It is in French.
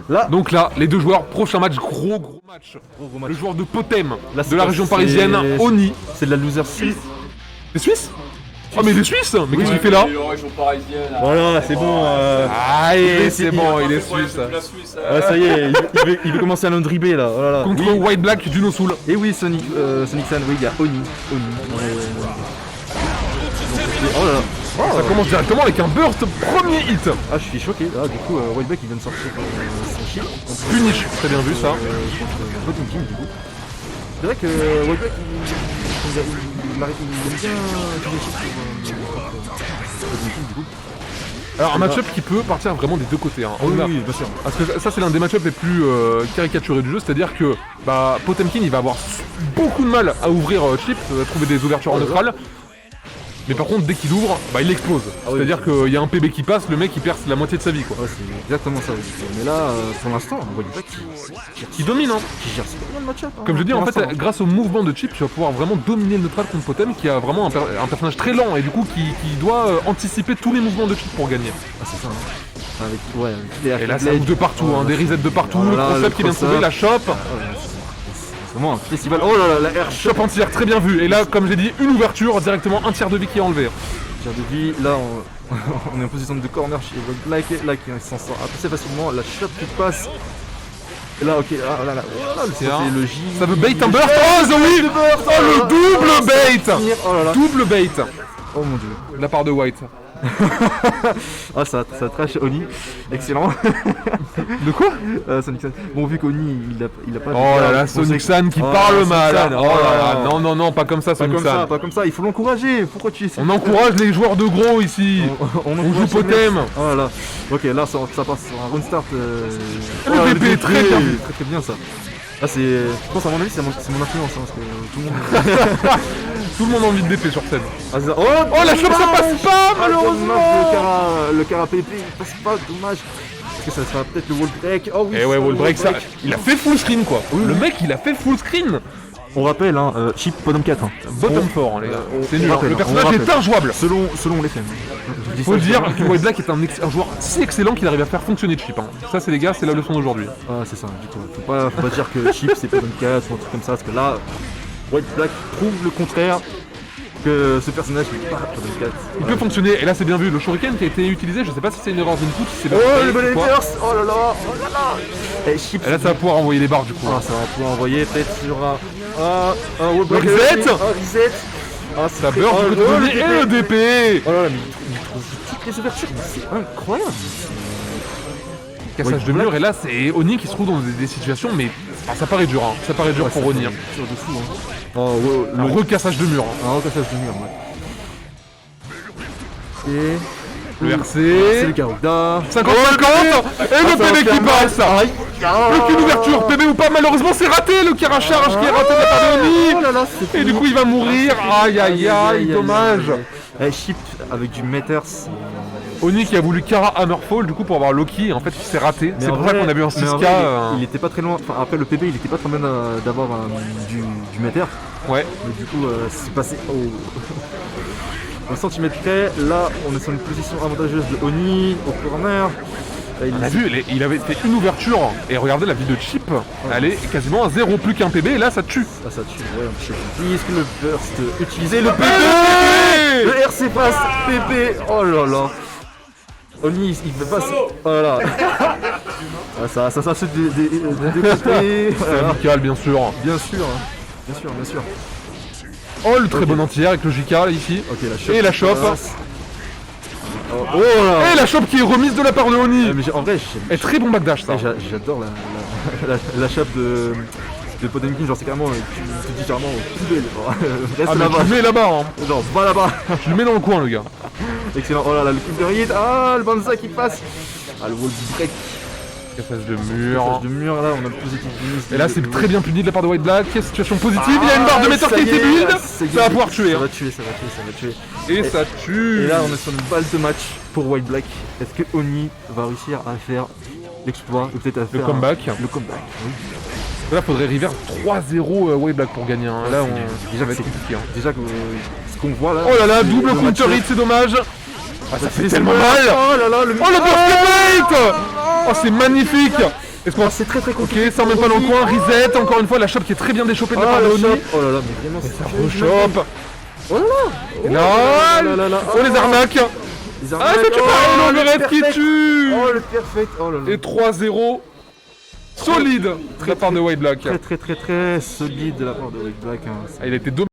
Là. Donc là, les deux joueurs, prochain match, gros match. Gros match. Le joueur de Potem, Là, de la région parisienne, Oni. C'est de la loser suisse. Les Suisses. Oh mais les Suisses. Mais qu'est-ce qu'il fait là? Voilà, c'est bon. Allez, c'est bon, il est suisse. Ah, ça y est, il veut commencer à nous dribbler là. Oh là là. Contre White Black du No Soul. Et oui, Sonic San, oui, il y a Oni. Oh là là. Ça commence directement avec un burst, premier hit. Ah, je suis choqué. Ah, du coup, White Black il vient de sortir son chip. Punish, très bien vu ça. Contre Potemkin, du coup. C'est vrai que White Black il aime bien utiliser le chip pour Potemkin, du coup. Alors un match-up qui peut partir vraiment des deux côtés. Hein. Oui, bien sûr. Parce que ça c'est l'un des match-ups les plus caricaturés du jeu, c'est-à-dire que Potemkin il va avoir beaucoup de mal à ouvrir Chip, à trouver des ouvertures en neutrale. Mais par contre dès qu'il ouvre, il explose. C'est-à-dire qu'il y a un PB qui passe, le mec il perce la moitié de sa vie quoi. Ouais, c'est exactement ça. Mais là, pour l'instant, on voit pas qui domine hein. Qui gère bien le match-up. Comme je dis en fait, grâce au mouvement de Chip, tu vas pouvoir vraiment dominer le neutral contre Potem qui a vraiment un personnage très lent et du coup qui doit anticiper tous les mouvements de Chip pour gagner. Ah c'est ça hein. Et là ça ouvre de partout, hein, des resets de partout, le concept qui vient de trouver, la shop. C'est vraiment un festival. Oh là là, la air shop entière, très bien vu. Et là, comme j'ai dit, une ouverture, directement un tiers de vie qui est enlevé. Tiers de vie, là on est en position de corner chez White Black, là qui s'en sort assez facilement, la shop qui passe. Et là, ok, le J. Ça veut bait un burst. Oh, oui. Oh, le double bait. Oh là là. Double bait. Oh mon dieu. De la part de White. Ah ça trash Oni, excellent. De quoi Sonic San. Bon vu qu'Oni il a pas. Oh là là, Sonic San qui parle mal. Oh là là, non, pas comme ça Sonic San. Pas comme ça, il faut l'encourager. Pourquoi tu essaies? On encourage les joueurs de gros ici. On joue Potem. Oh là là. Ok, là ça passe sur un run start. Le DP très bien. Très bien ça. Ah c'est. Je pense à mon avis c'est mon influence hein, parce que tout le monde. Tout le monde a envie de DP sur scène. Ah, oh la chope ça passe pas malheureusement. Le cara PP il passe pas, dommage. Est-ce que ça sera peut-être le wall break? Oh oui. Eh ouais, wall break ça. Il a fait full screen quoi. Oui. Le mec il a fait full screen. On rappelle hein, chip bottom 4 hein. Bottom 4 hein, les gars. C'est nul. Le personnage est injouable. Selon les fans. Faut le dire que White Black est un joueur si excellent qu'il arrive à faire fonctionner Chip. Hein. Ça c'est les gars, c'est la leçon d'aujourd'hui. Ah c'est ça, du coup. Faut pas dire que Chip c'est bottom 4 ou un truc comme ça, parce que là, White Black prouve le contraire. Que ce personnage n'est pas bottom 4. Il peut fonctionner, et là c'est bien vu, le shuriken qui a été utilisé, je sais pas si c'est une erreur d'input, si c'est le bon burst. Oh là là. Et là ça va pouvoir envoyer les barres du coup. Ah ça va pouvoir envoyer peut-être sur un reset. Reset. Ah ça beurre du côté et le DP. Oh là là, mais il trouve toutes les ouvertures, c'est incroyable. Cassage de mur, et là c'est Oni qui se trouve dans des situations, mais ça paraît dur, hein. Ça paraît dur pour Oni. Dur de fou, hein. Le recassage de mur. Un recassage de mur, ouais. Et le RC. C'est le Garuda. 50-50. Et le PB qui passe. Aucune ouverture. PB ou pas, malheureusement c'est raté. Le Karacharge qui est raté de la part de Oni. Et du coup il va mourir. Aïe aïe aïe, dommage. Chip avec du Meters. Oni qui a voulu Kara Hammerfall du coup pour avoir Loki, en fait il s'est raté. C'est pour ça qu'on a vu un 6K. Il était pas très loin, enfin après le PB il était pas très loin d'avoir du Meter. Ouais. Mais du coup c'est passé au centimètre près. Là on est sur une position avantageuse de Oni au corner. On a vu, il avait fait une ouverture et regardez la vie de Chip, elle est quasiment à 0 plus qu'un PB et là ça tue. Ah ça tue, ouais, puisque le burst utilisé, le PB, le RC passe, PB, oh là là. Oni il fait pas. Oh là là. Ça saute des côtés. C'est amical bien sûr. Bien sûr. Oh le très bon anti-air avec le JK là ici. Ok la shop. Et la shop. Oh là. Et la shop qui est remise de la part de Oni. Mais en vrai et très bon backdash ça. J'adore la shop de Potemkin, genre c'est carrément, tu dis carrément poubelle. Reste là-bas. Tu le mets là-bas hein. Genre va là-bas. Tu le mets dans le coin le gars. Excellent, oh là là, le coup de hit, le Banzai qui passe. Le wall break. Cassage de mur. Là on a le positif. Et là c'est très bien puni de la part de White Black. Situation positive, il y a une barre de metteur qui a été build. Ça va pouvoir tuer. Ça va tuer. Et ça tue. Et là on est sur une balle de match pour White Black. Est-ce que Oni va réussir à faire l'exploit ou peut-être à faire le comeback, oui. Là faudrait river 3-0 White Black pour gagner. Hein. Là déjà c'est compliqué. Déjà que ce qu'on voit là. Oh là là, double counter hit, c'est dommage. Ça fait tellement mal. Oh là là, le burst bait. Oh c'est magnifique. Est-ce qu'on... C'est très Ok, compliqué. ça remet pas dans le coin, reset, encore une fois, la chope qui est très bien déchopée de la part de le Oni. shop. Oh là là, mais vraiment, Ça c'est rechoppe. Oh là Et là. là, oh les arnaques. Les Ah, ça tue pas, l'Overhead qui tue. Oh le perfect. Oh là là. Et 3-0. Solide de la part de White Black. Très solide de la part de White Black. Hein. Ah, il a été dominé.